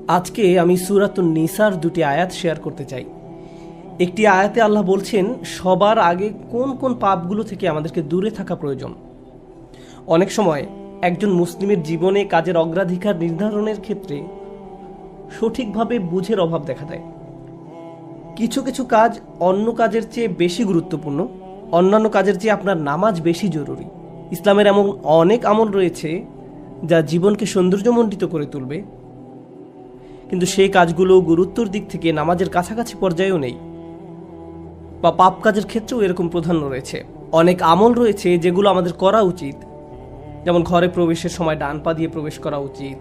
আজকে আমি সূরাতুন নিসার দুটি আয়াত শেয়ার করতে চাই। একটি আয়াতে আল্লাহ বলছেন সবার আগে কোন কোন পাপগুলো থেকে আমাদেরকে দূরে থাকা প্রয়োজন। অনেক সময় একজন মুসলিমের জীবনে কাজের অগ্রাধিকার নির্ধারণের ক্ষেত্রে সঠিকভাবে বুঝের অভাব দেখা দেয়। কিছু কিছু কাজ অন্য কাজের চেয়ে বেশি গুরুত্বপূর্ণ, অন্যান্য কাজের চেয়ে আপনার নামাজ বেশি জরুরি। ইসলামের এমন অনেক আমল রয়েছে যা জীবনকে সৌন্দর্যমণ্ডিত করে তুলবে, কিন্তু সেই কাজগুলো গুরুত্বর দিক থেকে নামাজের কাছাকাছি পর্যায়েও নেই, বা পাপ কাজের ক্ষেত্রেও এরকম প্রাধান্য রয়েছে। অনেক আমল রয়েছে যেগুলো আমাদের করা উচিত, যেমন ঘরে প্রবেশের সময় ডান পা দিয়ে প্রবেশ করা উচিত,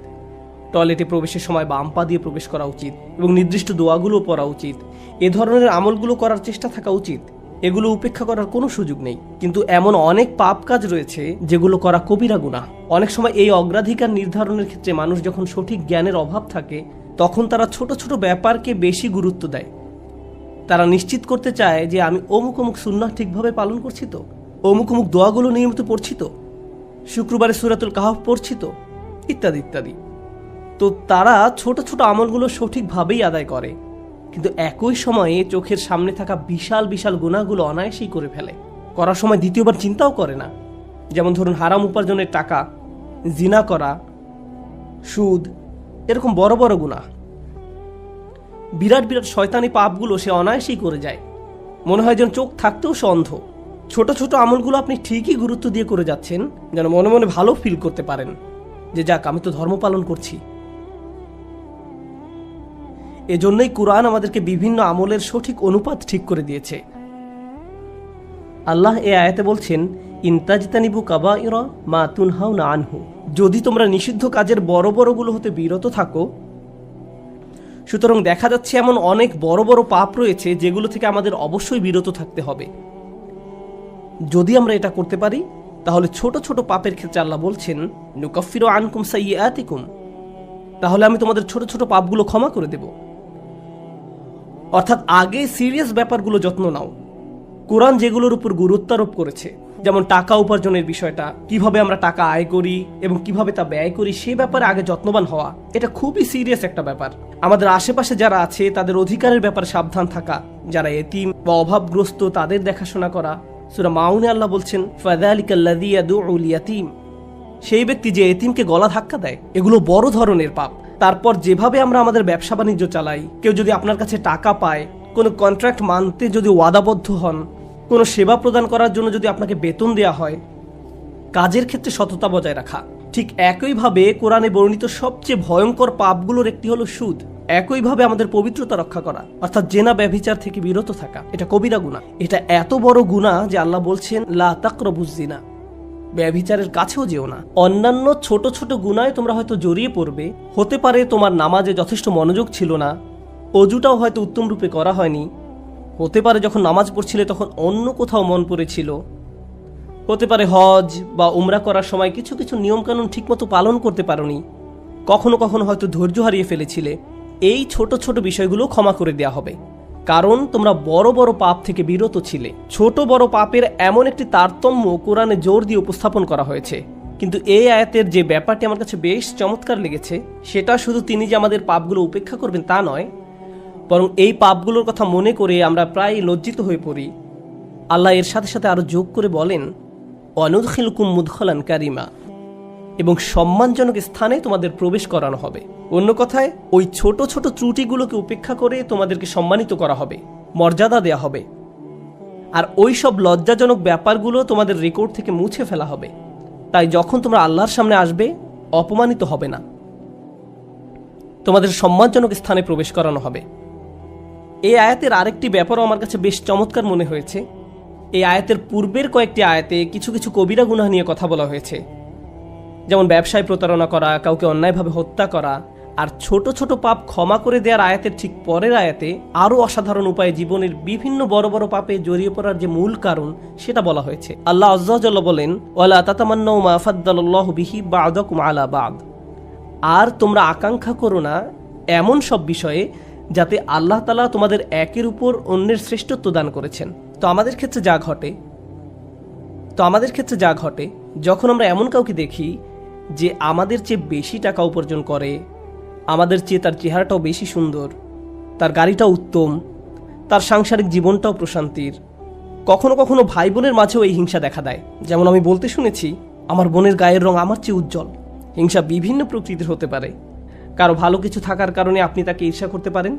টয়লেটে প্রবেশের সময় বাম পা দিয়ে প্রবেশ করা উচিত, এবং নির্দিষ্ট দোয়াগুলো পড়া উচিত। এ ধরনের আমলগুলো করার চেষ্টা থাকা উচিত, এগুলো উপেক্ষা করার কোনো সুযোগ নেই। কিন্তু এমন অনেক পাপ কাজ রয়েছে যেগুলো করা কবিরা গুনাহ। অনেক সময় এই অগ্রাধিকার নির্ধারণের ক্ষেত্রে মানুষ যখন সঠিক জ্ঞানের অভাব থাকে তখন তারা ছোট ছোট ব্যাপারকে বেশি গুরুত্ব দেয়। তারা নিশ্চিত করতে চায় যে আমি অমুক অমুক সুন্নাহ ঠিকভাবে পালন করছি তো, অমুক অমুক দোয়াগুলো নিয়মিত পড়ছি তো, শুক্রবারে সূরাতুল কাহফ পড়ছি তো, ইত্যাদি ইত্যাদি। তো তারা ছোট ছোট আমলগুলো সঠিকভাবেই আদায় করে, কিন্তু একই সময়ে চোখের সামনে থাকা বিশাল বিশাল গুনাহগুলো অনায়াসেই করে ফেলে। করার সময় দ্বিতীয়বার চিন্তাও করে না। যেমন ধরুন হারাম উপার্জনের টাকা, জিনা করা, সুদ, এরকম বড় বড় গুনাহ, বিরাট বিরাট শয়তানি পাপগুলো সে অনায়াসেই করে যায়। মনে হয় যেন চোখ থাকতেও সে অন্ধ। ছোট ছোট আমলগুলো আপনি ঠিকই গুরুত্ব দিয়ে করে যাচ্ছেন, যেন মনে মনে ভালো ফিল করতে পারেন যে যাক, আমি তো ধর্ম পালন করছি। এজন্যই কুরআন আমাদেরকে বিভিন্ন আমলের সঠিক অনুপাত ঠিক করে দিয়েছে। আল্লাহ এ আয়াতে বলছেন, ইনতাজতানিবু কাবাইরা মা তুনহাউনা আনহু, যদি তোমরা নিষিদ্ধ কাজের বড় বড়গুলো হতে বিরত থাকো। সুতরাং দেখা যাচ্ছে এমন অনেক বড় বড় পাপ রয়েছে যেগুলো থেকে আমাদের অবশ্যই বিরত থাকতে হবে। যদি আমরা এটা করতে পারি তাহলে ছোট ছোট পাপের ক্ষেত্রে আল্লাহ বলছেন, নুকাফিরু আনকুম সাইয়্যাতিকুম, তাহলে আমি তোমাদের ছোট ছোট পাপগুলো ক্ষমা করে দেব। অর্থাৎ আগে সিরিয়াস ব্যাপারগুলো যত্ন নাও। কোরআন যেগুলোর উপর গুরুত্ব আরোপ করেছে, যেমন টাকা উপার্জনের বিষয়টা, কিভাবে আমরা টাকা আয় করি এবং কিভাবে তা ব্যয় করি, সে ব্যাপারে আগে যত্নবান হওয়া, এটা খুবই সিরিয়াস একটা ব্যাপার। আমাদের আশেপাশে যারা আছে তাদের অধিকারের ব্যাপারে সাবধান থাকা, যারা এতিম বা অভাবগ্রস্ত তাদের দেখাশোনা করা। সূরা মাউনে আল্লাহ বলছেন, ফাযালিকাল্লাযী ইয়াদউল ইয়াতীম, সেই ব্যক্তি যে এতিমকে গলা ধাক্কা দেয়। এগুলো বড় ধরনের পাপ। তারপর যেভাবে আমরা আমাদের ব্যবসা বাণিজ্য চালাই, কেউ যদি আপনার কাছে টাকা পায়, কোনো কন্ট্রাক্ট মানতে যদি ওয়াদাবদ্ধ হন, কোনো সেবা প্রদান করার জন্য যদি আপনাকে বেতন দেওয়া হয়, কাজের ক্ষেত্রে সততা বজায় রাখা। ঠিক একইভাবে কোরআনে বর্ণিত সবচেয়ে ভয়ঙ্কর পাপগুলোর একটি হলো সুদ। একইভাবে আমাদের পবিত্রতা রক্ষা করা, অর্থাৎ জেনা ব্যভিচার থেকে বিরত থাকা, এটা কবিরা গুনাহ। এটা এত বড় গুনাহ যে আল্লাহ বলছেন, লা তাকরাবুজ জিনা, ব্যভিচারের কাছেও যেও না। অন্যান্য ছোট ছোট গুনায় তোমরা হয়তো জড়িয়ে পড়বে। হতে পারে তোমার নামাজে যথেষ্ট মনোযোগ ছিল না, অজুটাও হয়তো উত্তম রূপে করা হয়নি। হতে পারে যখন নামাজ পড়ছিলে তখন অন্য কোথাও মন পড়েছিল। হতে পারে হজ বা উমরা করার সময় কিছু কিছু নিয়মকানুন ঠিকমতো পালন করতে পারোনি। কখনো কখনো হয়তো ধৈর্য হারিয়ে ফেলেছিলে। এই ছোট ছোট বিষয়গুলো ক্ষমা করে দেওয়া হবে, কারণ তোমরা বড় বড় পাপ থেকে বিরত ছিলে। ছোট বড় পাপের এমন একটি তারতম্য কোরআনে জোর দিয়ে উপস্থাপন করা হয়েছে। কিন্তু এই আয়াতের যে ব্যাপারটি আমার কাছে বেশ চমৎকার লেগেছে, সেটা শুধু তিনি যে আমাদের পাপগুলো উপেক্ষা করবেন তা নয়, বরং এই পাপগুলোর কথা মনে করে আমরা প্রায় লজ্জিত হয়ে পড়ি। আল্লাহ এর সাথে সাথে আরো যোগ করে বলেন, ওয়ানুদখিলুকুম মুদখালান কারিমা, এবং সম্মানজনক স্থানে তোমাদের প্রবেশ করানো হবে। অন্য কথায়, ওই ছোট ছোট ত্রুটিগুলোকে উপেক্ষা করে তোমাদেরকে সম্মানিত করা হবে, মর্যাদা দেয়া হবে। আর ওই সব লজ্জাজনক ব্যাপারগুলো তোমাদের রেকর্ড থেকে মুছে ফেলা হবে। তাই যখন তোমরা আল্লাহর সামনে আসবে, অপমানিত হবে না, তোমাদের সম্মানজনক স্থানে প্রবেশ করানো হবে। এই আয়াতের আরেকটি ব্যাপারও আমার কাছে বেশ চমৎকার মনে হয়েছে। এই আয়াতের পূর্বের কয়েকটি আয়াতে কিছু কিছু কবিরা গুনাহ নিয়ে কথা বলা হয়েছে, যেমন ব্যবসায় প্রতারণা করা, কাউকে অন্যায়ভাবে হত্যা করা। আর ছোট ছোট পাপ ক্ষমা করে দেওয়ার আয়াতের ঠিক পরের আয়াতে আরও অসাধারণ উপায়ে জীবনের বিভিন্ন বড় বড় পাপে জড়িয়ে পড়ার যে মূল কারণ সেটা বলা হয়েছে। আল্লাহ আযজা ওয়া জাল্লা বলেন, ওয়ালা তাতামান্নাউ মা ফাদ্দালাল্লাহু বিহি বা'দাকুম আলা বা'দ, আর তোমরা আকাঙ্ক্ষা করো না এমন সব বিষয়ে যাতে আল্লাহ তাআলা তোমাদের একের উপর অন্যের শ্রেষ্ঠত্ব দান করেছেন। তো আমাদের ক্ষেত্রে যা ঘটে যখন আমরা এমন কাউকে দেখি যে আমাদের চেয়ে বেশি টাকা উপার্জন করে, আমাদের চেয়ে তার চেহারাটাও বেশি সুন্দর, তার গাড়িটাও উত্তম, তার সাংসারিক জীবনটাও প্রশান্তির। কখনো কখনো ভাই বোনের মাঝেও এই হিংসা দেখা দেয়। যেমন আমি বলতে শুনেছি, আমার বোনের গায়ের রং আমার চেয়ে উজ্জ্বল। হিংসা বিভিন্ন প্রকৃতির হতে পারে। কারো ভালো কিছু থাকার কারণে আপনি তাকে ঈর্ষা করতে পারেন,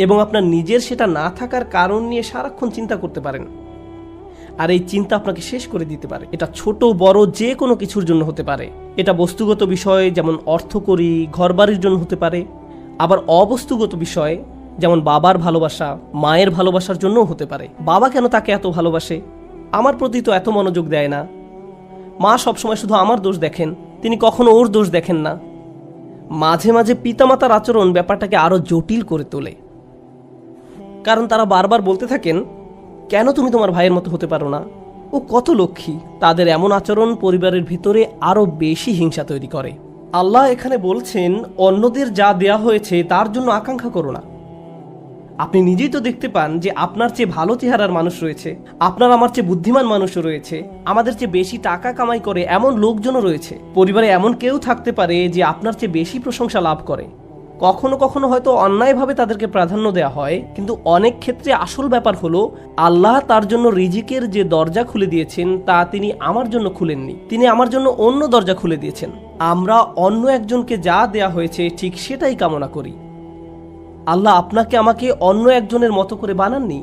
এবং আপনার নিজের সেটা না থাকার কারণ নিয়ে সারাক্ষণ চিন্তা করতে পারেন। আর এই চিন্তা আপনাকে শেষ করে দিতে পারে। এটা ছোট বড় যে কোনো কিছুর জন্য হতে পারে। এটা বস্তুগত বিষয়, যেমন অর্থকড়ি, ঘরবাড়ির জন্য হতে পারে। আবার অবস্তুগত বিষয়, যেমন বাবার ভালোবাসা, মায়ের ভালোবাসার জন্যও হতে পারে। বাবা কেন তাকে এত ভালোবাসে, আমার প্রতি তো এত মনোযোগ দেয় না। মা সবসময় শুধু আমার দোষ দেখেন, তিনি কখনো ওর দোষ দেখেন না। মাঝে মাঝে পিতামাতার আচরণ ব্যাপারটাকে আরো জটিল করে তোলে, কারণ তারা বারবার বলতে থাকেন, কেন তুমি তোমার ভাইয়ের মতো হতে পারো না, ও কত লক্ষ্মী। তাদের এমন আচরণ পরিবারের ভিতরে আরো বেশি হিংসা তৈরি করে। আল্লাহ এখানে বলছেন, অন্যদের যা দেয়া হয়েছে তার জন্য আকাঙ্ক্ষা করো না। আপনি নিজেই তো দেখতে পান যে আপনার চেয়ে ভালো চেহারার মানুষ রয়েছে, আপনার আমার চেয়ে বুদ্ধিমান মানুষও রয়েছে, আমাদের চেয়ে বেশি টাকা কামাই করে এমন লোকজনও রয়েছে। পরিবারে এমন কেউ থাকতে পারে যে আপনার চেয়ে বেশি প্রশংসা লাভ করে। কখনো কখনো হয়তো অন্যায়ভাবে তাদেরকে প্রাধান্য দেওয়া হয়, কিন্তু অনেক ক্ষেত্রে আসল ব্যাপার হলো, আল্লাহ তার জন্য রিজিকের যে দরজা খুলে দিয়েছেন তা তিনি আমার জন্য খুলেননি, তিনি আমার জন্য অন্য দরজা খুলে দিয়েছেন। আমরা অন্য একজনকে যা দেয়া হয়েছে ঠিক সেটাই কামনা করি। আল্লাহ আপনাকে আমাকে অন্য একজনের মতো করে বানাননি।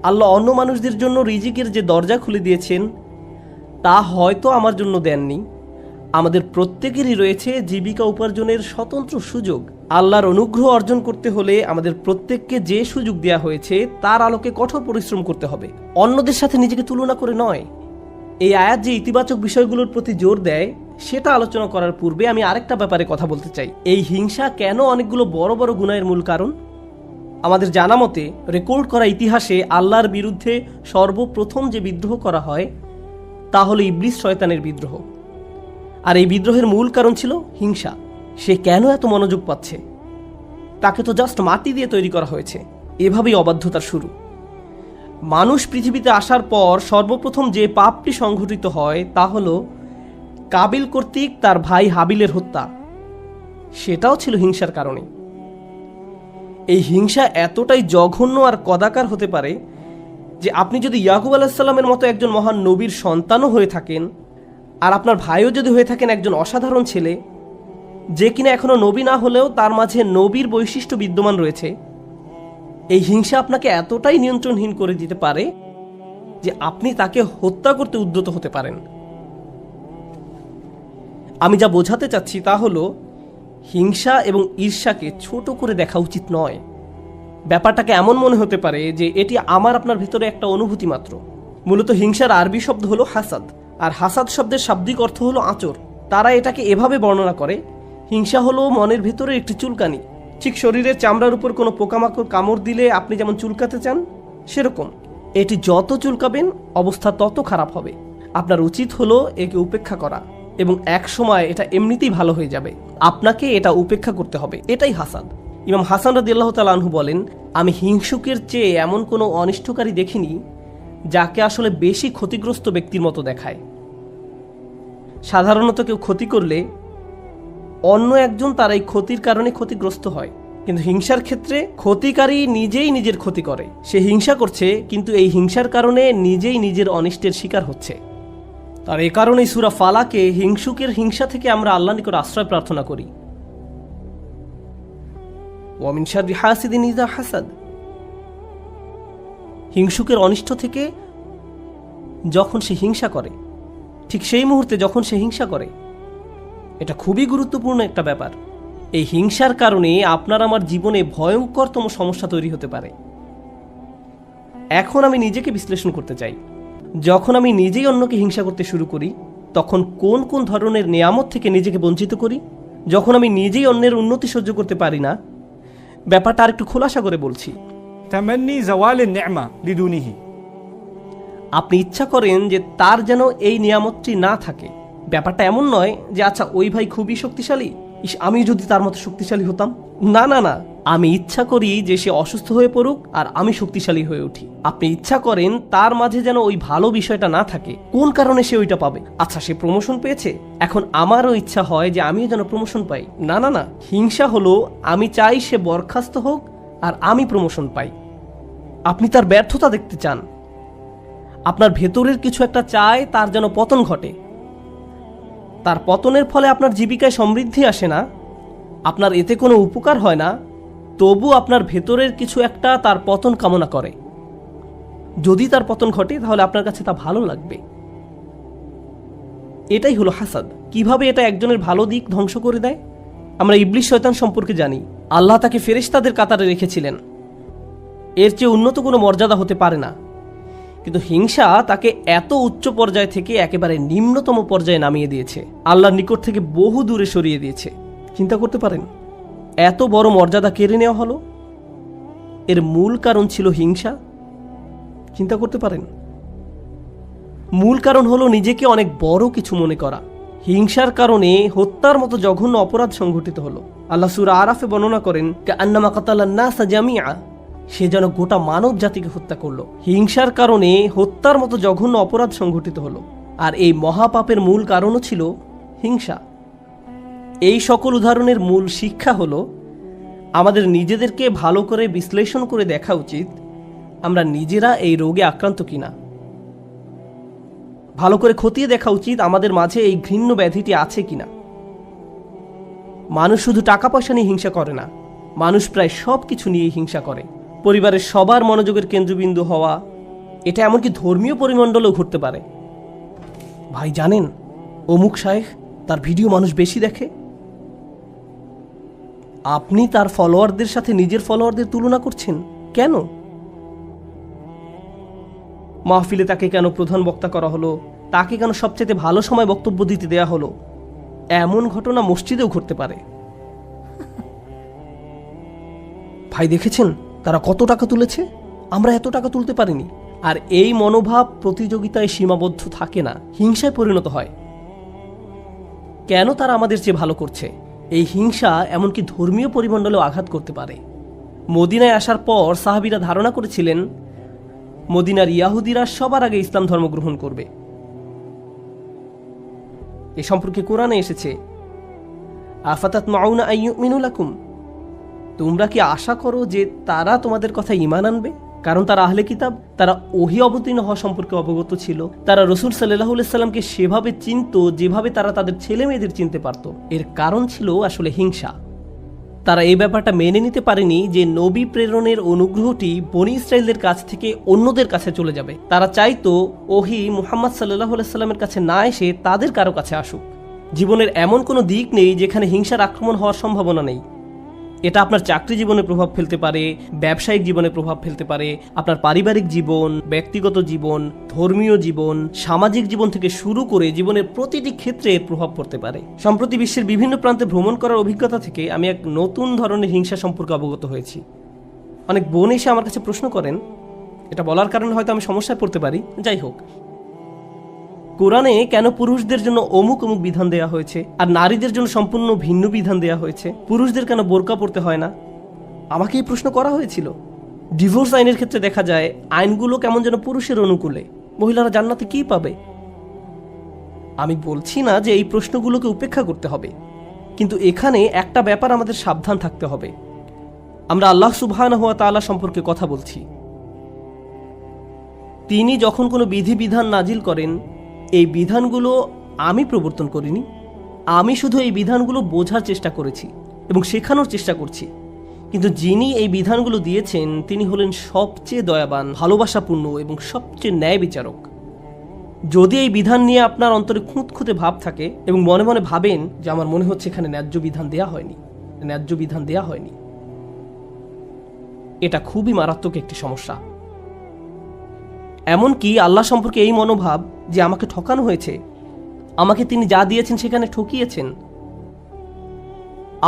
আল্লাহ অন্য মানুষদের জন্য রিজিকের যে দরজা খুলে দিয়েছেন তা হয়তো আমার জন্য দেননি। আমাদের প্রত্যেকেরই রয়েছে জীবিকা উপার্জনের স্বতন্ত্র সুযোগ। আল্লাহর অনুগ্রহ অর্জন করতে হলে আমাদের প্রত্যেককে যে সুযোগ দেওয়া হয়েছে তার আলোকে কঠোর পরিশ্রম করতে হবে, অন্যদের সাথে নিজেকে তুলনা করে নয়। এই আয়াত যে ইতিবাচক বিষয়গুলোর প্রতি জোর দেয় সেটা আলোচনা করার পূর্বে আমি আরেকটা ব্যাপারে কথা বলতে চাই। এই হিংসা কেন অনেকগুলো বড় বড় গুনাহের মূল কারণ? আমাদের জানা মতে রেকর্ড করা ইতিহাসে আল্লাহর বিরুদ্ধে সর্বপ্রথম যে বিদ্রোহ করা হয় তা হলো ইবলিস শয়তানের বিদ্রোহ। আর এই বিদ্রোহের মূল কারণ ছিল হিংসা। সে কেন এত মনোযোগ পাচ্ছে? তাকে তো জাস্ট মাটি দিয়ে তৈরি করা হয়েছে। এভাবেই অবাধ্যতার শুরু। মানুষ পৃথিবীতে আসার পর সর্বপ্রথম যে পাপটি সংঘটিত হয় তা হলো কাবিল কর্তৃক তার ভাই হাবিলের হত্যা। সেটাও ছিল হিংসার কারণে। এই হিংসা এতটাই জঘন্য আর কদাকার হতে পারে যে আপনি যদি ইয়াকুব আলাইহিস সালামের মতো একজন মহান নবীর সন্তানও হয়ে থাকেন, আর আপনার ভাইও যদি হয়ে থাকেন একজন অসাধারণ ছেলে, যে কিনা এখনো নবী না হলেও তার মাঝে নবীর বৈশিষ্ট্য বিদ্যমান রয়েছে, এই হিংসা আপনাকে এতটাই নিয়ন্ত্রণহীন করে দিতে পারে যে আপনি তাকে হত্যা করতে উদ্যত হতে পারেন। আমি যা বোঝাতে চাচ্ছি তা হলো, হিংসা এবং ঈর্ষাকে ছোট করে দেখা উচিত নয়। ব্যাপারটাকে এমন মনে হতে পারে যে এটি আমার আপনার ভিতরে একটা অনুভূতি মাত্র। মূলত হিংসার আরবি শব্দ হলো হাসাদ, আর হাসাদ শব্দের শাব্দিক অর্থ হলো আঁচড়। তারা এটাকে এভাবে বর্ণনা করে, হিংসা হলো মনের ভিতরে একটি চুলকানি। ঠিক শরীরের চামড়ার উপর কোনো পোকামাকড় কামড় দিলে আপনি যেমন চুলকাতে চান, সেরকম এটি যত চুলকাবেন অবস্থা তত খারাপ হবে। আপনার উচিত হলো একে উপেক্ষা করা, এবং এক সময় এটা এমনিতেই ভালো হয়ে যাবে। আপনাকে এটা উপেক্ষা করতে হবে, এটাই হাসাদ। ইমাম হাসান রাদিয়াল্লাহু তাআলা আনহু বলেন, আমি হিংসুকের চেয়ে এমন কোনো অনিষ্টকারী দেখিনি যাকে আসলে বেশি ক্ষতিগ্রস্ত ব্যক্তির মতো দেখায়। সাধারণত কেউ ক্ষতি করলে অন্য একজন তার এই ক্ষতির কারণে ক্ষতিগ্রস্ত হয়, কিন্তু হিংসার ক্ষেত্রে ক্ষতিকারী নিজেই নিজের ক্ষতি করে। সে হিংসা করছে, কিন্তু এই হিংসার কারণে নিজেই নিজের অনিষ্টের শিকার হচ্ছে। আর এ কারণেই সূরা ফালাকে হিংসুকের হিংসা থেকে আমরা আল্লাহর নিকট আশ্রয় প্রার্থনা করি। ওয়া মিন শাররি হাসিদিন ইযা হাসাদ। হিংসুকের অনিষ্ট থেকে যখন সে হিংসা করে, ঠিক সেই মুহূর্তে যখন সে হিংসা করে, এটা খুবই গুরুত্বপূর্ণ একটা ব্যাপার। এই হিংসার কারণে আপনার আমার জীবনে ভয়ঙ্করতম সমস্যা তৈরি হতে পারে। এখন আমি নিজেকে বিশ্লেষণ করতে চাই। যখন আমি নিজেই অন্যকে হিংসা করতে শুরু করি, তখন কোন কোন ধরনের নিয়ামত থেকে নিজেকে বঞ্চিত করি? যখন আমি নিজেই অন্যের উন্নতি সহ্য করতে পারি না, ব্যাপারটা আর একটু খোলাসা করে বলছি। তামান্নি জাওয়ালিন নি'মা লিদুনিহি। আপনি ইচ্ছা করেন যে তার যেন এই নিয়ামতটি না থাকে। ব্যাপারটা এমন নয় যে আচ্ছা ওই ভাই খুবই শক্তিশালী, আমি যদি তার মতো শক্তিশালী হতাম। না না না, আমি ইচ্ছা করি যে সে অসুস্থ হয়ে পড়ুক আর আমি শক্তিশালী হয়ে উঠি। আপনি ইচ্ছা করেন তার মাঝে যেন ওই ভালো বিষয়টা না থাকে। কোন কারণে সে ওইটা পাবে? আচ্ছা, সে প্রমোশন পেয়েছে, এখন আমারও ইচ্ছা হয় যে আমিও যেন প্রমোশন পাই। না না না, হিংসা হলো আমি চাই সে বরখাস্ত হোক আর আমি প্রমোশন পাই। আপনি তার ব্যর্থতা দেখতে চান, আপনার ভেতরের কিছু একটা চায় তার যেন পতন ঘটে। তার পতনের ফলে আপনার জীবিকায় সমৃদ্ধি আসে না, আপনার এতে কোনো উপকার হয় না, তবু আপনার ভেতরের কিছু একটা তার পতন কামনা করে। যদি তার পতন ঘটে তাহলে আপনার কাছে তা ভালো লাগবে। এটাই হলো হাসাদ। কিভাবে এটা একজনের ভালো দিক ধ্বংস করে দেয়? আমরা ইবলিস শয়তান সম্পর্কে জানি। আল্লাহ তাকে ফেরেশতাদের কাতারে রেখেছিলেন, এর চেয়ে উন্নত কোনো মর্যাদা হতে পারে না। কিন্তু হিংসা তাকে এত উচ্চ পর্যায় থেকে একেবারে নিম্নতম পর্যায়ে নামিয়ে দিয়েছে, আল্লাহর নিকট থেকে বহু দূরে সরিয়ে দিয়েছে। চিন্তা করতে পারেন, এত বড় মর্যাদা কেড়ে নেওয়া হলো, এর মূল কারণ ছিল হিংসা। চিন্তা করতে পারেন, মূল কারণ হলো নিজেকে অনেক বড় কিছু মনে করা। হিংসার কারণে হত্যার মতো জঘন্য অপরাধ সংঘটিত হলো। আল্লাহ সূরা আরাফে বর্ণনা করেন, কাআন্নামা কাতালান নাসা জামিআ, সে যেন গোটা মানব জাতিকে হত্যা করলো। হিংসার কারণে হত্যার মতো জঘন্য অপরাধ সংঘটিত হলো, আর এই মহাপাপের মূল কারণও ছিল হিংসা। এই সকল উদাহরণের মূল শিক্ষা হলো আমাদের নিজেদেরকে ভালো করে বিশ্লেষণ করে দেখা উচিত আমরা নিজেরা এই রোগে আক্রান্ত কিনা। ভালো করে খতিয়ে দেখা উচিত আমাদের মাঝে এই ঘৃণ্য ব্যাধিটি আছে কিনা। মানুষ শুধু টাকা পয়সা নিয়ে হিংসা করে না, মানুষ প্রায় সব কিছু নিয়ে হিংসা করে। পরিবারের সবার মনোযোগের কেন্দ্রবিন্দু হওয়া, এটা এমনকি ধর্মীয় পরিমণ্ডলেও ঘটতে পারে। ভাই জানেন, অমুক শায়েখ, তার ভিডিও মানুষ বেশি দেখে। আপনি তার ফলোয়ারদের সাথে নিজের ফলোয়ারদের তুলনা করছেন কেন? মাহফিলে তাকে কেন প্রধান বক্তা করা হলো? তাকে কেন সবচেয়ে ভালো সময় বক্তব্য দিতে দেয়া হলো? এমন ঘটনা মসজিদেও ঘটতে পারে। ভাই দেখেছেন তারা কত টাকা তুলেছে, আমরা এত টাকা তুলতে পারিনি। আর এই মনোভাব প্রতিযোগিতায় সীমাবদ্ধ থাকে না, হিংসায় পরিণত হয়। কেন তারা আমাদের চেয়ে ভালো করছে? এই হিংসা এমনকি ধর্মীয় পরিমণ্ডলেও আঘাত করতে পারে। মদিনায় আসার পর সাহাবীরা ধারণা করেছিলেন মদিনার ইয়াহুদিরা সবার আগে ইসলাম ধর্ম গ্রহণ করবে। এ সম্পর্কে কোরআনে এসেছে, আফাতাতমাউনা আইয়ুমিনু লাকুম, তোমরা কি আশা করো যে তারা তোমাদের কথা ঈমান আনবে? কারণ তারা আহলে কিতাব, তারা ওহী অবতীর্ণ হওয়া সম্পর্কে অবগত ছিল। তারা রাসূল সাল্লাল্লাহু আলাইহি সাল্লামকে সেভাবে চিনত যেভাবে তারা তাদের ছেলে মেয়েদের চিনতে পারত। এর কারণ ছিল আসলে হিংসা। তারা এই ব্যাপারটা মেনে নিতে পারেনি যে নবী প্রেরণের অনুগ্রহটি বনী ইসরায়েলদের কাছ থেকে অন্যদের কাছে চলে যাবে। তারা চাইতো ওহী মুহাম্মদ সাল্লাল্লাহু আলাইহি সাল্লামের কাছে না এসে তাদের কারো কাছে আসুক। জীবনের এমন কোনো দিক নেই যেখানে হিংসার আক্রমণ হওয়ার সম্ভাবনা নেই। এটা আপনার চাকরি জীবনে প্রভাব ফেলতে পারে, ব্যবসায়িক জীবনে প্রভাব ফেলতে পারে, আপনার পারিবারিক জীবন, ব্যক্তিগত জীবন, ধর্মীয় জীবন, সামাজিক জীবন থেকে শুরু করে জীবনের প্রতিটি ক্ষেত্রে এর প্রভাব পড়তে পারে। সম্প্রতি বিশ্বের বিভিন্ন প্রান্তে ভ্রমণ করার অভিজ্ঞতা থেকে আমি এক নতুন ধরনের হিংসা সম্পর্কে অবগত হয়েছি। অনেক বোন এসে আমার কাছে প্রশ্ন করেন, এটা বলার কারণে হয়তো আমি সমস্যায় পড়তে পারি, যাই হোক, কোরআনে কেন পুরুষদের জন্য অমুক অমুক বিধান দেয়া হয়েছে আর নারীদের জন্য সম্পূর্ণ ভিন্ন বিধান দেয়া হয়েছে? পুরুষদের কেন বোরকা পড়তে হয় না? আমাকে এই প্রশ্ন করা হয়েছিল। ডিভোর্স আইনের ক্ষেত্রে দেখা যায় আইনগুলো কেমন যেন পুরুষের অনুকূলে, মহিলারা জান্নাতে কি পাবে? আমি বলছি না যে এই প্রশ্নগুলোকে উপেক্ষা করতে হবে, কিন্তু এখানে একটা ব্যাপার আমাদের সাবধান থাকতে হবে। আমরা আল্লাহ সুবহানাহু ওয়া তাআলা সম্পর্কে কথা বলছি। তিনি যখন কোনো বিধিবিধান নাজিল করেন, এই বিধানগুলো আমি প্রবর্তন করিনি, আমি শুধু এই বিধানগুলো বোঝার চেষ্টা করেছি এবং শেখানোর চেষ্টা করছি। কিন্তু যিনি এই বিধানগুলো দিয়েছেন তিনি হলেন সবচেয়ে দয়াবান, ভালোবাসাপূর্ণ এবং সবচেয়ে ন্যায় বিচারক। যদি এই বিধান নিয়ে আপনার অন্তরে খুঁতখুঁতে ভাব থাকে এবং মনে মনে ভাবেন যে আমার মনে হচ্ছে এখানে ন্যায্য বিধান দেয়া হয়নি, এটা খুবই মারাত্মক একটি সমস্যা। এমনকি আল্লাহ সম্পর্কে এই মনোভাব যে আমাকে ঠকানো হয়েছে, আমাকে তিনি যা দিয়েছেন সেখানে ঠকিয়েছেন,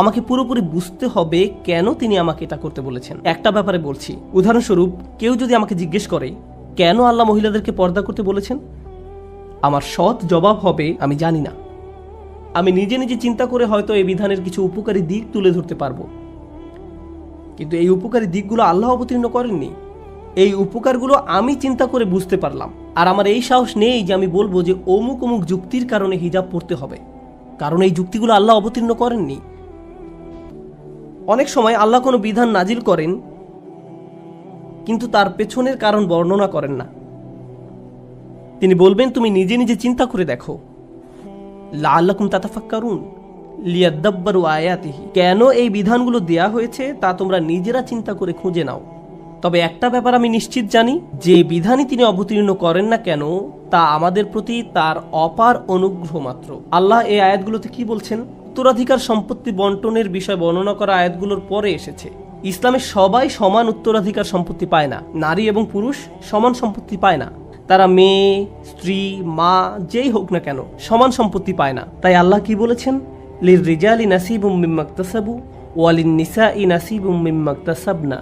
আমাকে পুরোপুরি বুঝতে হবে কেন তিনি আমাকে এটা করতে বলেছেন। একটা ব্যাপারে বলছি, উদাহরণস্বরূপ কেউ যদি আমাকে জিজ্ঞেস করে কেন আল্লাহ মহিলাদেরকে পর্দা করতে বলেছেন, আমার সৎ জবাব হবে আমি জানি না। আমি নিজে নিজে চিন্তা করে হয়তো এই বিধানের কিছু উপকারী দিক তুলে ধরতে পারবো, কিন্তু এই উপকারী দিকগুলো আল্লাহ অবতীর্ণ করেননি। এই উপকারগুলো আমি চিন্তা করে বুঝতে পারলাম, আর আমার এই সাহস নেই যে আমি বলবো যে অমুক অমুক যুক্তির কারণে হিজাব পড়তে হবে, কারণ এই যুক্তিগুলো আল্লাহ অবতীর্ণ করেননি। অনেক সময় আল্লাহ কোনো বিধান নাজিল করেন কিন্তু তার পেছনের কারণ বর্ণনা করেন না। তিনি বলবেন তুমি নিজে নিজে চিন্তা করে দেখো, লাআল্লাকুম তাতাফাক্কারুন লিয়াদাব্বারু আয়াতিহি, কেন এই বিধানগুলো দেয়া হয়েছে তা তোমরা নিজেরা চিন্তা করে খুঁজে নাও। তবে একটা ব্যাপার আমি নিশ্চিত জানি, যে বিধানই তিনি অবতীর্ণ করেন না কেন তা আমাদের প্রতি তার অপার অনুগ্রহ মাত্র। আল্লাহ এই আয়াতগুলোতে কি বলছেন? উত্তরাধিকার সম্পত্তি বন্টনের বিষয় বর্ণনা করা আয়াতগুলোর পরে এসেছে। ইসলামে সবাই সমান উত্তরাধিকার সম্পত্তি পায় না, নারী এবং পুরুষ সমান সম্পত্তি পায় না। তারা মেয়ে, স্ত্রী, মা যেই হোক না কেন সমান সম্পত্তি পায় না। তাই আল্লাহ কি বলেছেন? লিররিজালি নাসিবুম মিম্মা ইকতাসাবু ওয়া লিন-নিসাই নাসিবুম মিম্মা ইকতাসাবনা।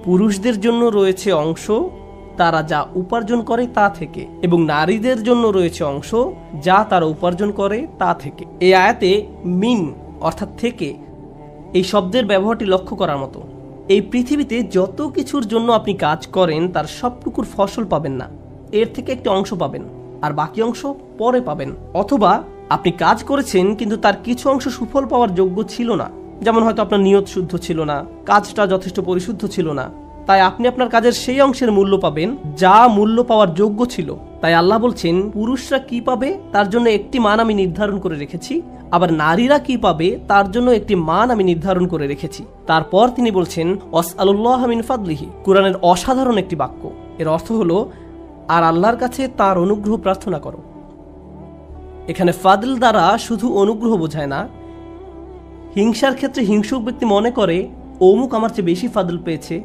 পুরুষদের জন্য রয়েছে অংশ তারা যা উপার্জন করে তা থেকে, এবং নারীদের জন্য রয়েছে অংশ যা তারা উপার্জন করে তা থেকে। এই আয়াতে মিন অর্থাৎ থেকে এই শব্দের ব্যবহারটি লক্ষ্য করার মতো। এই পৃথিবীতে যত কিছুর জন্য আপনি কাজ করেন তার সবটুকুর ফসল পাবেন না, এর থেকে একটি অংশ পাবেন আর বাকি অংশ পরে পাবেন। অথবা আপনি কাজ করেছেন কিন্তু তার কিছু অংশ সুফল পাওয়ার যোগ্য ছিল না, যেমন হয়তো আপনার নিয়ত শুদ্ধ ছিল না, কাজটা যথেষ্ট পরিশুদ্ধ ছিল না, তাই আপনি আপনার কাজের সেই অংশের মূল্য পাবেন যা মূল্য পাওয়ার যোগ্য ছিল। তাই আল্লাহ বলছেন পুরুষরা কি পাবে তার জন্য একটি মান আমি নির্ধারণ করে রেখেছি, আবার নারীরা কি পাবে তার জন্য একটি মান আমি নির্ধারণ করে রেখেছি। তারপর তিনি বলছেন ওয়াসআলুল্লাহ মিন ফাদলিহি, কুরআনের অসাধারণ একটি বাক্য। এর অর্থ হলো আর আল্লাহর কাছে তার অনুগ্রহ প্রার্থনা করো। এখানে ফাদল দ্বারা শুধু অনুগ্রহ বোঝায় না। হিংসার ক্ষেত্রে হিংসুক ব্যক্তি মনে করে অমুক আমার চেয়ে বেশি ফাদল পেয়েছে,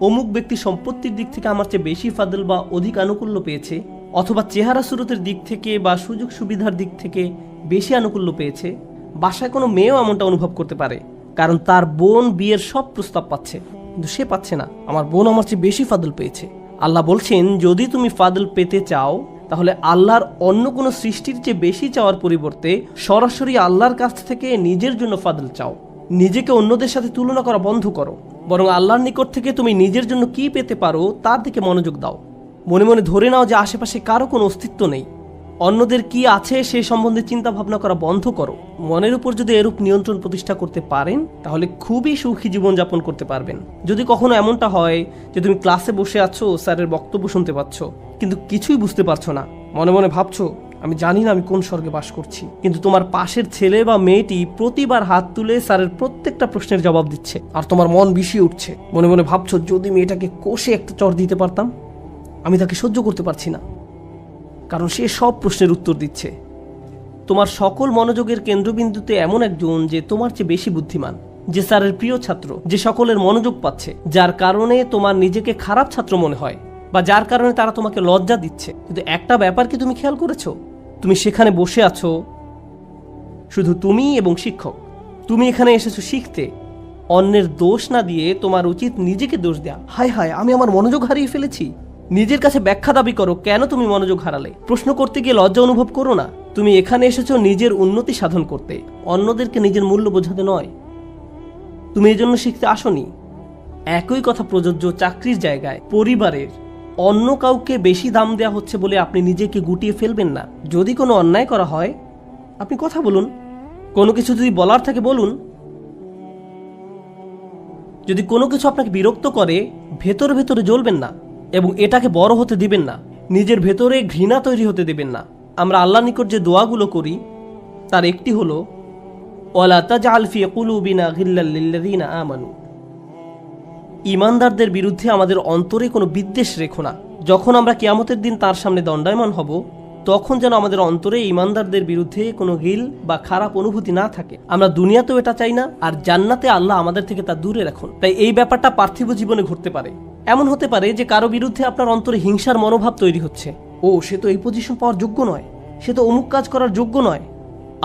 অমুক ব্যক্তি সম্পত্তির দিক থেকে আমার চেয়ে বেশি ফাদল বা অধিক আনুকূল্য পেয়েছে, অথবা চেহারা সুরতের দিক থেকে বা সুযোগ সুবিধার দিক থেকে বেশি আনুকূল্য পেয়েছে। বাসায় কোনো মেয়েও এমনটা অনুভব করতে পারে, কারণ তার বোন বিয়ের সব প্রস্তাব পাচ্ছে কিন্তু সে পাচ্ছে না, আমার বোন আমার চেয়ে বেশি ফাদল পেয়েছে। আল্লাহ বলছেন যদি তুমি ফাদল পেতে চাও তাহলে আল্লাহর অন্য কোনো সৃষ্টির চেয়ে বেশি চাওয়ার পরিবর্তে সরাসরি আল্লাহর কাছ থেকে নিজের জন্য ফাদল চাও। নিজেকে অন্যদের সাথে তুলনা করা বন্ধ করো, বরং আল্লাহর নিকট থেকে তুমি নিজের জন্য কি পেতে পারো তার দিকে মনোযোগ দাও। মনে মনে ধরে নাও যে আশেপাশে কারো কোনো অস্তিত্ব নেই, অন্যদের কি আছে সে সম্বন্ধে চিন্তা ভাবনা করা বন্ধ করো। মনের উপর যদি এরূপ নিয়ন্ত্রণ প্রতিষ্ঠা করতে পারেন তাহলে খুবই সুখী জীবনযাপন করতে পারবেন। যদি কখনো এমনটা হয় যে তুমি ক্লাসে বসে আছো, স্যারের বক্তব্য শুনতে পাচ্ছ কিন্তু কিছুই বুঝতে পারছো না, মনে মনে ভাবছো আমি জানি না আমি কোন স্বর্গে বাস করছি, কিন্তু তোমার পাশের ছেলে বা মেয়েটি প্রতিবার হাত তুলে স্যারের প্রত্যেকটা প্রশ্নের জবাব দিচ্ছে আর তোমার মন বিষিয়ে উঠছে। মনে মনে ভাবছো যদি মেয়েটাকে কষে একটা চড় দিতে পারতাম, আমি তাকে সহ্য করতে পারছি না, কারণ সে সব প্রশ্নের উত্তর দিচ্ছে। তোমার সকল মনোযোগের কেন্দ্রবিন্দুতে এমন একজন যে তোমার চেয়ে বেশি বুদ্ধিমান, যে স্যারের প্রিয় ছাত্র, যে সকলের মনোযোগ পাচ্ছে, যার কারণে তোমার নিজেকে খারাপ ছাত্র মনে হয় বা যার কারণে তারা তোমাকে লজ্জা দিচ্ছে। কিন্তু একটা ব্যাপার কি তুমি খেয়াল করেছো? তুমি সেখানে বসে আছো শুধু তুমি এবং শিক্ষক। তুমি এখানে এসেছো শিখতে, অন্যের দোষ না দিয়ে তোমার উচিত নিজেকে দোষ দেয়া। হায় হায় আমি আমার মনোযোগ হারিয়ে ফেলেছি। নিজের কাছে ব্যাখ্যা দাবি করো কেন তুমি মনোযোগ হারালে। প্রশ্ন করতে গিয়ে লজ্জা অনুভব করো না। তুমি এখানে এসেছো নিজের উন্নতি সাধন করতে, অন্যদেরকে নিজের মূল্য বোঝাতে নয়। তুমি এই জন্য শিখতে আসনি। একই কথা প্রযোজ্য চাকরির জায়গায়, পরিবারের। অন্য কাউকে বেশি দাম দেওয়া হচ্ছে বলে আপনি নিজেকে গুটিয়ে ফেলবেন না। যদি কোনো অন্যায় করা হয় আপনি কথা বলুন, কোনো কিছু যদি বলার থাকে বলুন। যদি কোনো কিছু আপনাকে বিরক্ত করে ভেতরে ভেতরে জ্বলবেন না এবং এটাকে বড় হতে দিবেন না, নিজের ভেতরে ঘৃণা তৈরি হতে দিবেন না। আমরা আল্লাহর নিকট যে দোয়াগুলো করি তার একটি হলো ওয়ালা তাজআল ফি কুলুবিনা গিল্লাল লিল্লাযিনা আমানু। ঈমানদারদের বিরুদ্ধে আমাদের অন্তরে কোনো বিদ্বেষ রেখো না। যখন আমরা কিয়ামতের দিন তার সামনে দণ্ডায়মান হব তখন যেন আমাদের অন্তরে ঈমানদারদের বিরুদ্ধে কোনো গিল বা খারাপ অনুভূতি না থাকে। আমরা দুনিয়াতেও এটা চাই না, আর জান্নাতে আল্লাহ আমাদের থেকে তা দূরে রাখুন। তাই এই ব্যাপারটা পার্থিব জীবনে ঘটতে পারে। এমন হতে পারে যে কারো বিরুদ্ধে আপনার অন্তরে হিংসার মনোভাব তৈরি হচ্ছে, ও সে তো এই পজিশন পাওয়ার যোগ্য নয়, সে তো অমুক কাজ করার যোগ্য নয়।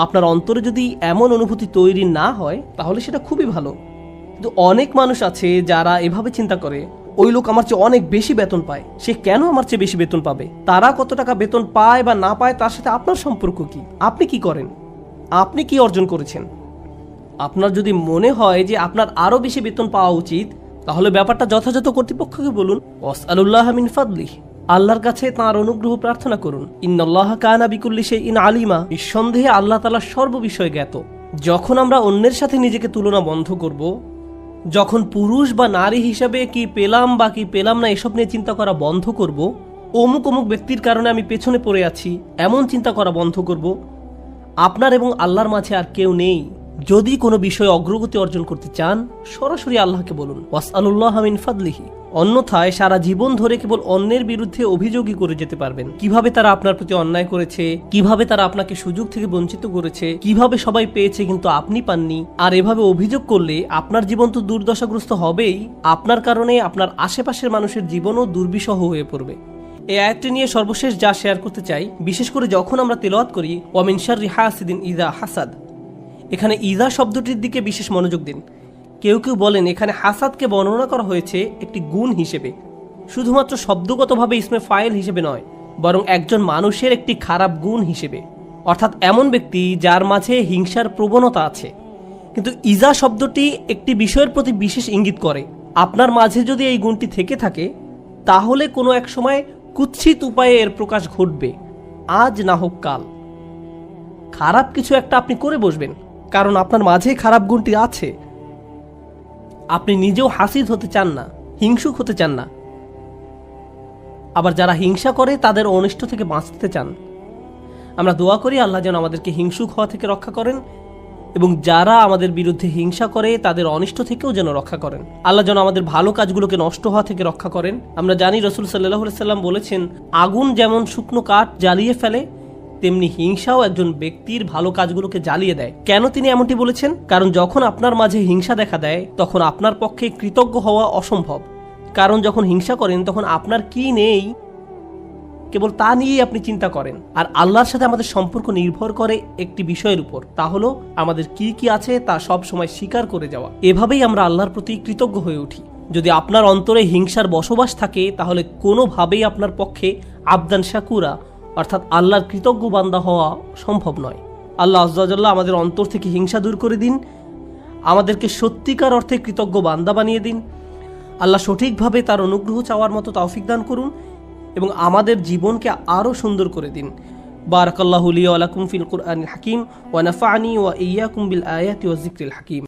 আপনার অন্তরে যদি এমন অনুভূতি তৈরি না হয় তাহলে সেটা খুবই ভালো। কিন্তু অনেক মানুষ আছে যারা এভাবে চিন্তা করে ওই লোক আমার চেয়ে অনেক বেশি বেতন পায়, সে কেন আমার চেয়ে বেশি বেতন পাবে? তারা কত টাকা বেতন পায় বা না পায় তার সাথে আপনার সম্পর্ক কি? আপনি কি করেন? আপনি কি অর্জন করেছেন? আপনার যদি মনে হয় যে আপনার আরো বেশি বেতন পাওয়া উচিত, তাহলে ব্যাপারটা যথাযথ কর্তৃপক্ষকে বলুন। ওয়াসআলুল্লাহ মিন ফাদলিহি, আল্লাহর কাছে তাঁর অনুগ্রহ প্রার্থনা করুন। ইন্নাল্লাহ কানা বিকুল্লি শাইইন আলিমা, নিঃসন্দেহে আল্লাহ তাআলা সর্ববিষয়ে জ্ঞাত। যখন আমরা অন্যের সাথে নিজেকে তুলনা বন্ধ করব, যখন পুরুষ বা নারী হিসাবে কি পেলাম বা কি পেলাম না এসব নিয়ে চিন্তা করা বন্ধ করব, অমুক অমুক ব্যক্তির কারণে আমি পেছনে পড়ে আছি এমন চিন্তা করা বন্ধ করব, আপনার এবং আল্লাহর মাঝে আর কেউ নেই। যদি কোনো বিষয়ে অগ্রগতি অর্জন করতে চান, সরাসরি আল্লাহকে বলুন ওয়াসআলুল্লাহ মিন ফাদলিহি। অন্যথায় সারা জীবন ধরে কেবল অন্যের বিরুদ্ধে অভিযোগই করে যেতে পারবেন। কিভাবে তারা আপনার প্রতি অন্যায় করেছে, কিভাবে তারা আপনাকে সুযোগ থেকে বঞ্চিত করেছে, কিভাবে সবাই পেয়েছে কিন্তু আপনি পাননি। আর এভাবে অভিযোগ করলে আপনার জীবন তো দুর্দশাগ্রস্ত হবেই, আপনার কারণে আপনার আশেপাশের মানুষের জীবনও দুর্বিষহ হয়ে পড়বে। এই আয়াতটি নিয়ে সর্বশেষ যা শেয়ার করতে চাই, বিশেষ করে যখন আমরা তেলাওয়াত করি ওয়া মিন শাররি হাসিদিন ইযা হাসাদ, এখানে ইযা শব্দটির দিকে বিশেষ মনোযোগ দিন। কেউ কেউ বলেন এখানে হাসাদকে বর্ণনা করা হয়েছে একটি গুণ হিসেবে, শুধুমাত্র শব্দগতভাবে ইসমে ফাইল হিসেবে নয়, বরং একজন মানুষের একটি খারাপ গুণ হিসেবে, অর্থাৎ এমন ব্যক্তি যার মাঝে হিংসার প্রবণতা আছে। কিন্তু ইজা শব্দটি একটি বিষয়ের প্রতি বিশেষ ইঙ্গিত করে। আপনার মাঝে যদি এই গুণটি থেকে থাকে, তাহলে কোনো এক সময় কুৎসিত উপায়ে এর প্রকাশ ঘটবে, আজ না হোক কাল। খারাপ কিছু একটা আপনি করে বসবেন, কারণ আপনার মাঝে খারাপ গুণটি আছে। আপনি নিজেও হাসিদ হতে চান না, হিংসুক হতে চান না। আবার যারা হিংসা করে তাদের অনিষ্ট থেকে বাঁচতে চান। আমরা দোয়া করি আল্লাহ যেন আমাদেরকে হিংসুক হওয়া থেকে রক্ষা করেন, এবং যারা আমাদের বিরুদ্ধে হিংসা করে তাদের অনিষ্ট থেকেও যেন রক্ষা করেন। আল্লাহ যেন আমাদের ভালো কাজগুলোকে নষ্ট হওয়া থেকে রক্ষা করেন। আমরা জানি রাসূল সাল্লাল্লাহু আলাইহি সাল্লাম বলেছেন, আগুন যেমন শুকনো কাঠ জ্বালিয়ে ফেলে, তেমনি হিংসাও একজন ব্যক্তির ভালো কাজগুলোকে জ্বালিয়ে দেয়। কেন তিনি এমনটি বলেছেন? কারণ যখন আপনার মাঝে হিংসা দেখা দেয়, তখন আপনার পক্ষে কৃতজ্ঞ হওয়া অসম্ভব। কারণ যখন হিংসা করেন তখন আপনার কি নেই কেবল তা নিয়েই আপনি চিন্তা করেন। আর আল্লাহর সাথে আমাদের সম্পর্ক নির্ভর করে একটি বিষয়ের উপর, তা হলো আমাদের কি কি আছে তা সব সময় স্বীকার করে যাওয়া। এভাবেই আমরা আল্লাহর প্রতি কৃতজ্ঞ হয়ে উঠি। যদি আপনার অন্তরে হিংসার বসবাস থাকে, তাহলে কোনোভাবেই আপনার পক্ষে আবদান শাকুরা অর্থাৎ আল্লাহর কৃতজ্ঞ বান্দা হওয়া সম্ভব নয়। আল্লাহ আযজা ওয়া জাল্লা আমাদের অন্তর থেকে হিংসা দূর করে দিন, আমাদেরকে সত্যিকার অর্থে কৃতজ্ঞ বান্দা বানিয়ে দিন। আল্লাহ সঠিকভাবে তার অনুগ্রহ চাওয়ার মতো তৌফিক দান করুন এবং আমাদের জীবনকে আরও সুন্দর করে দিন। বারাকাল্লাহু লি ওয়া লাকুম ফিল কুরআনিল হাকিম ওয়া নাফা'নি ওয়া ইয়্যাকুম বিল আয়াতি ওয়াজ যিকরিল হাকিম।